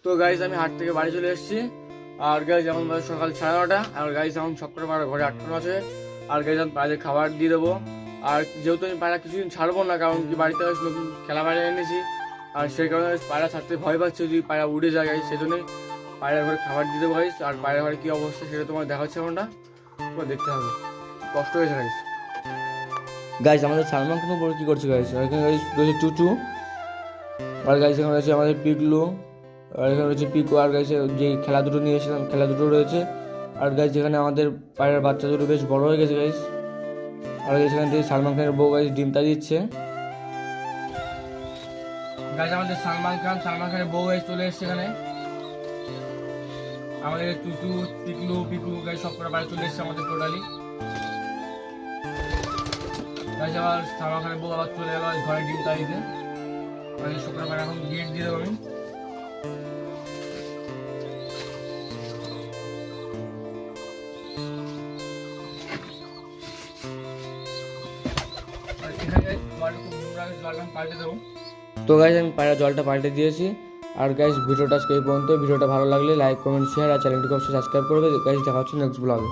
তো গাইজ আমি হাট থেকে বাড়ি চলে এসেছি। আর গাইজ এখন সকাল 9:30, আর গাইজ এখন সব করে পায়রা ঘরে আটকানো আছে। আর গাইজ আমি পায়রাদের খাবার দিয়ে দেবো। আর যেহেতু আমি পায়রা কিছুদিন ছাড়বো না, কারণ কি বাড়িতে নতুন খেলা পায়রা এনেছি, আর সেই কারণে পায়রা ছাড়তে ভয় পাচ্ছে যদি পায়রা উড়ে যায় গাইজ, সেই জন্যই পায়রা ঘরে খাবার দিয়ে দেবো গাইজ। আর পায়রা ঘরে কী অবস্থা সেটা তোমার দেখাচ্ছে এখনটা, তোমার দেখতে হবে। কষ্ট হয়েছে গাইজ। গাইজ আমাদের সালমান খান উপরে কী করছে গাইজ, এখানে গাইজ রয়েছে চুচু, আর গাইজ এখানে রয়েছে আমাদের পিগলু, আর এখানে রয়েছে পিকো, আর গাইছে যে খেলা দুটো নিয়ে এসেছিলাম খেলা দুটো রয়েছে। আর গাইজ যেখানে আমাদের পায়রার বাচ্চা দুটো বেশ বড় হয়ে গেছে গাইজ। আর গাইজ এখান থেকে সালমান খানের বউ গাইজ ডিমটা দিচ্ছে। গাইজ আমাদের সালমান খানের বউ গাইজ চলে এসছে এখানে। আমাদের চুচু পিকলু গাইজ সব করে বাড়ি চলে এসছে আমাদের টোটালি। গাইজ আবার সালমান খানের বউ আবার চলে গেল ঘরে ডিমটা দিতে। শুক্রবার এখন গেট দিয়ে দেবো আমি। তো গাইজ আমি পায়রা জলটা পাল্টে দিয়েছি। আর গাইজ ভিডিওটা আজকে এই পর্যন্ত। ভিডিওটা ভালো লাগলে লাইক কমেন্ট শেয়ার আর চ্যানেলটিকে অবশ্যই সাবস্ক্রাইব করবে। গাইজ দেখা হচ্ছে নেক্সট ব্লগে।